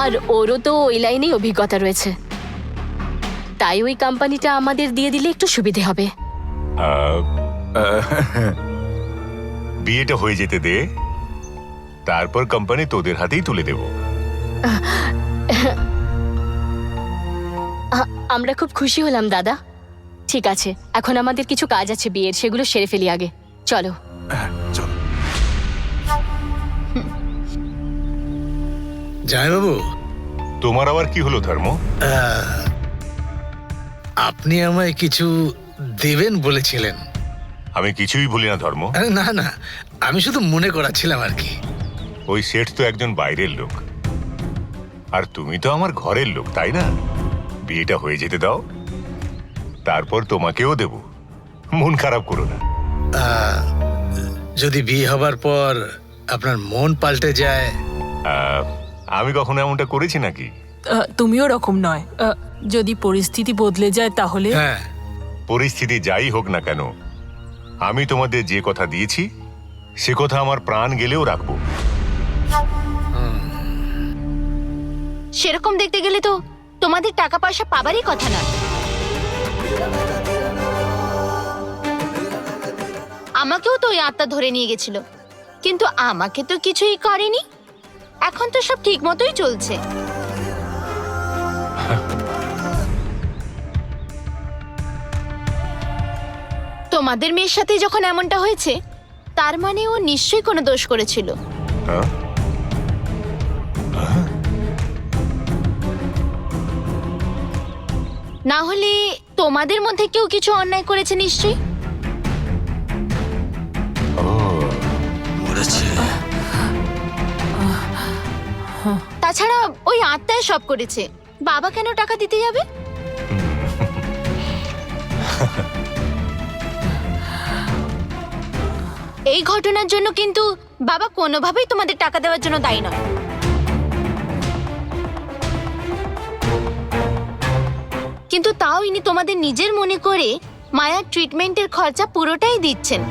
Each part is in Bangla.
আর ওরও তো ওই লাইনেই অভিজ্ঞতা রয়েছে, তাই ওই কোম্পানিটা আমাদের দিয়ে দিলে একটু সুবিধে হবে। বিয়েটা হয়ে যেতে দে, তারপর কোম্পানি তোদের হাতেই তুলে দেব। আমরা খুব খুশি হলাম দাদা। ঠিক আছে, এখন আমাদের কিছু কাজ আছে বিয়ের, সেগুলো সেরে ফেলি আগে। চলো। চল। জয়বাবু, তোমার আবার কি হলো ধর্ম? আপনি আমায় কিছু দেবেন বলেছিলেন। আমি কিছুই ভুলি না ধর্ম। আরে না না, আমি শুধু মনে করাচ্ছিলাম আর কি। ওই শেঠ তো একজন বাইরের লোক, আর তুমি তো আমার ঘরের লোক, তাই না? বিয়েটা হয়ে যেতে দাও, তারপর তোমাকেও দেব। মন খারাপ করো না। যদি বিয়ে হবার পর আপনার মন পাল্টে যায়? আমি কখনো এমনটা করেছি নাকি? তুমিও রকম নয়। যদি পরিস্থিতি বদলে যায় তাহলে? হ্যাঁ, পরিস্থিতি যাই হোক না কেন, আমি তোমাদের যে কথা দিয়েছি সে কথা আমার প্রাণ গেলেও রাখবো। সেরকম দেখতে গেলে তো তোমাদের টাকা পয়সা পাবারই কথা না। আমাকেও তো ওই আত্মা ধরে নিয়ে গেছিল, কিন্তু আমাকে তো কিছুই করেনি। এখন তো সব ঠিক মতোই চলছে। তোমাদের মেয়ের সাথে যখন এমনটা হয়েছে, তার মানে ও নিশ্চয়ই কোনো দোষ করেছিল। হ্যাঁ? না হলে তোমাদের মধ্যে কেউ কিছু অন্যায় করেছে নিশ্চয়ই। তাছাড়া ওই আত্মায় সব করেছে, বাবা কেন টাকা দিতে যাবে? এই ঘটনার জন্য কিন্তু বাবা কোনোভাবেই তোমাদের টাকা দেওয়ার জন্য দায়ী নয়। কিন্তু তাও ইনি তোমাদের নিজের মনে করে মায়ার ট্রিটমেন্টের খরচা পুরোটাই দিচ্ছেন।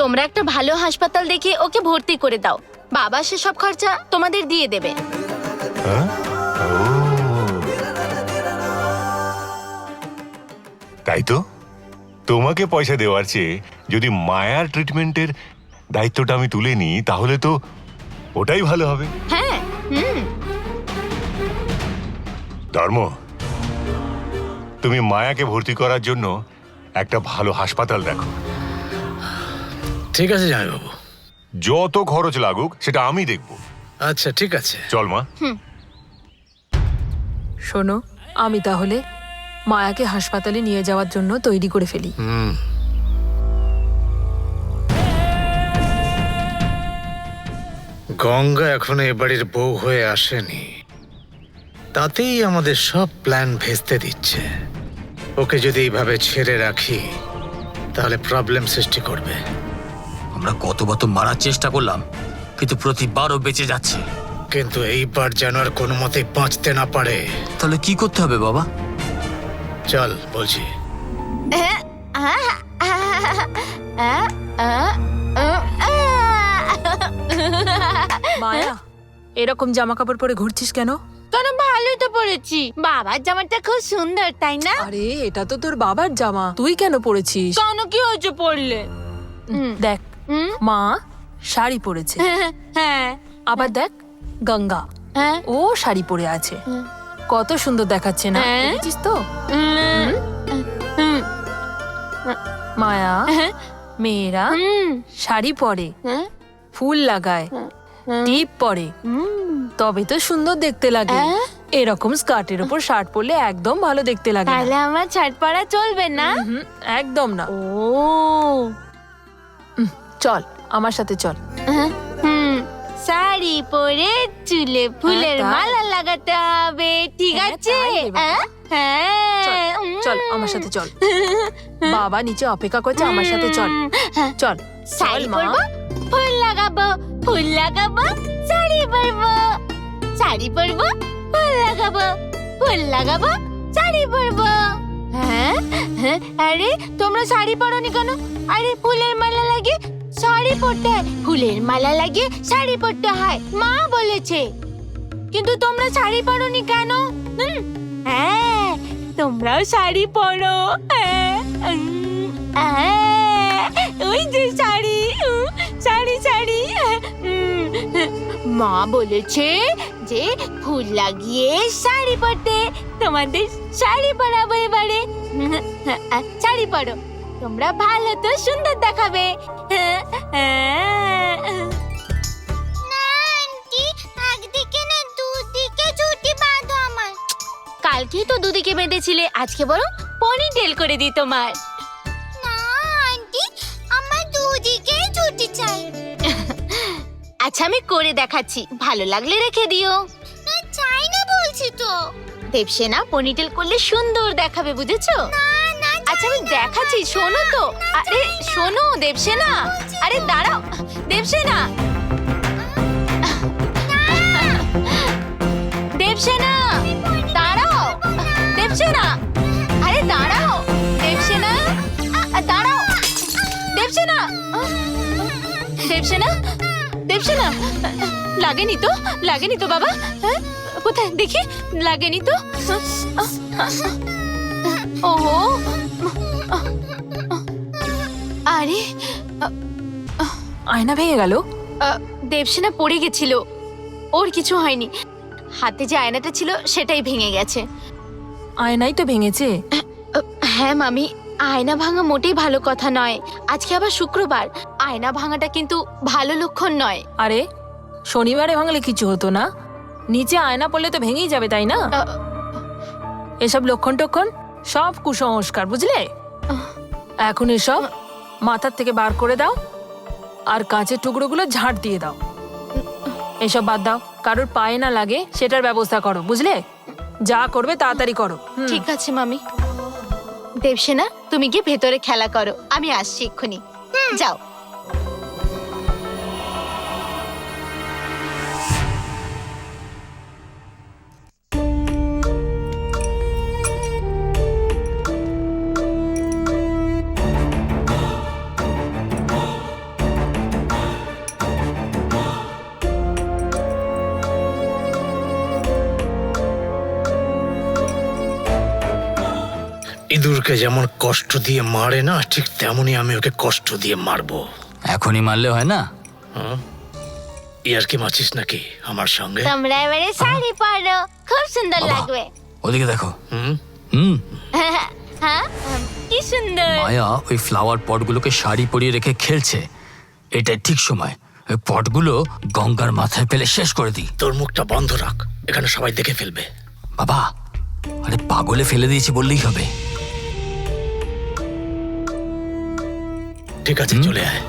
তোমরা একটা ভালো হাসপাতাল দেখে ওকে ভর্তি করে দাও, বাবা সেসব খরচা তোমাদের দিয়ে দেবে। হ্যাঁ? ও, তাই তো। তোমাকে পয়সা দেওয়ার চেয়ে যদি মায়ার ট্রিটমেন্টের দায়িত্বটা আমি তুলে নিই, তাহলে তো ওটাই ভালো হবে। হ্যাঁ, ধর্ম, তুমি মায়াকে ভর্তি করার জন্য একটা ভালো হাসপাতাল দেখো। ঠিক আছে জয়বাবু। যত খরচ লাগুক সেটা আমি দেখব। আচ্ছা ঠিক আছে। চল মা। শোনো, আমি তাহলে মায়াকে হাসপাতালে নিয়ে যাওয়ার জন্য তৈরি করে ফেলি। গঙ্গা এখনো এ বাড়ির বউ হয়ে আসেনি, তাতেই আমাদের সব প্ল্যান ভেস্তে দিচ্ছে। ওকে যদি এইভাবে ছেড়ে রাখি তাহলে প্রবলেম সৃষ্টি করবে। আমরা কতবার তো মারার চেষ্টা করলাম, কিন্তু প্রতিবারও বেঁচে যাচ্ছে। কিন্তু এইবার যেন আর কোনো মতেই বাঁচতে না পারে। তাহলে কি করতে হবে বাবা? চল বলছি। মায়া, এরকম জামা কাপড় পরে ঘুরছিস কেন? কেন, ভালোই তো পড়েছি। বাবার জামাটা খুব সুন্দর, তাই না? আরে এটা তো তোর বাবার জামা, তুই কেন পরেছিস? কেন, কি হয়েছে পড়লে? দেখ, মা শাড়ি পরেছে, হ্যাঁ, আবার দেখ গঙ্গা, হ্যাঁ, ও শাড়ি পরে আছে। কত সুন্দর দেখাচ্ছে না? হ্যাঁ। দেখছিস তো? মায়া, মেয়েরা শাড়ি পরে, ফুল লাগায়, টিপ পরে, তবে তো সুন্দর দেখতে লাগে। এরকম স্কার্টের উপর শার্ট পরলে একদম ভালো দেখতে লাগে না। তাহলে আমার ছাড় পরা চলবে না? একদম না। ও, চল আমার সাথে চল। শাড়ি পরে চুলে ফুলের তাই। মালা লাগাতে হবে, ঠিক হ্যাঁ, আছে? তাই রে বাবা। হ্যাঁ, চল আমার সাথে চল। বাবা নিচে অপেক্ষা করছে, আমার সাথে চল। চল শাড়ি চল মা। পরবো, ফুল লাগাবো, ফুল লাগাবো, শাড়ি পরবো, শাড়ি পরবো, ফুল লাগাবো, ফুল লাগাবো, শাড়ি পরবো। হ্যাঁ, আরে তোমরা শাড়ি পরোনি কেন? আরে ফুলের মালা লাগিয়ে শাড়ি পরতে হয়, ফুলের মালা লাগিয়ে শাড়ি পরতে হয়, মা বলেছে। কিন্তু তোমরা শাড়ি পরোনি কেন? হ্যাঁ, তোমরাও শাড়ি পরো। ওই যে শাড়ি, শাড়ি শাড়ি। মা বলেছে যে ফুল লাগিয়ে শাড়ি পরতে। তোমাদের শাড়ি পরাবো এবারে। শাড়ি পরো, তোমরা ভালো তো সুন্দর দেখাবে। কালকে তো দুদিকে বেঁধেছিলে, আজকে বরং পনিটেল করে দিই তোমার। না আন্টি, আমার দুদিকে ছুটি চাই। আচ্ছা আমি করে দেখাচ্ছি, ভালো লাগলে রেখে দিও। না চাই না বলছি তো। দেবসেনা পনিটেল করলে সুন্দর দেখাবে, বুঝেছো? আচ্ছা আমি দেখাচ্ছি, শোনো তো। আরে শোনো দেবসেনা, আরে দাঁড়াও দেবসেনা। দেবসেনা দাঁড়াও, দেবসেনা, আরে দাঁড়াও দেবসেনা, দাঁড়াও দেবসেনা। দেবসেনা, দেবসেনা, লাগেনি তো, লাগেনি তো বাবা? হ্যাঁ কোথায় দেখি, লাগেনি তো। ওহো, আরে আয়না ভেঙে গেল? দেবসেনা পড়ে গেছিল, ওর কিছু হয়নি। হাতে যে আয়নাটা ছিল সেটাই ভেঙে গেছে। আয়নাই তো ভেঙেছে। হ্যাঁ মামি, আয়না ভাঙা মোটেই ভালো কথা নয়। আজকে আবার শুক্রবার, আয়না ভাঙাটা কিন্তু ভালো লক্ষণ নয়। আরে শনিবারে ভাঙলে কিছু হতো না, নিচে আয়না পড়লে তো ভেঙেই যাবে, তাই না? এসব লক্ষণ টক্ষণ সব কুসংস্কার, বুঝলে? এখন এসব মাথার থেকে বার করে দাও, আর কাঁচের টুকরোগুলো ঝাড় দিয়ে দাও। এসব বাদ দাও, কারোর পায়ে না লাগে সেটার ব্যবস্থা করো, বুঝলে? যা করবে তাড়াতাড়ি করো। ঠিক আছে মামি। দেবসেনা তুমি গিয়ে ভেতরে খেলা করো, আমি আসছি এক্ষুনি। যাও। ইঁদুরকে যেমন কষ্ট দিয়ে মারে না, ঠিক তেমনই আমি ওকে কষ্ট দিয়ে মারবো। এখনই মারলে হয় না? ইয়ার কি মাছিস নাকি আমার সঙ্গে? তোমরা এবারে শাড়ি পরো, খুব সুন্দর বাবা। লাগবে। ওদিকে দেখো। হুম, হুম। হ্যাঁ কি সুন্দর। মায়া ওই ফ্লাওয়ার পটগুলোকে শাড়ি পরিয়ে রেখে খেলছে। এটা ঠিক সময় ওই পটগুলো গঙ্গার মাথায় ফেলে শেষ করে দিই। তোর মুখটা বন্ধ রাখ, এখানে সবাই দেখে ফেলবে। বাবা, আরে পাগলে ফেলে দিয়েছি বললেই হবে। ঠিক আছে, চলে আয়।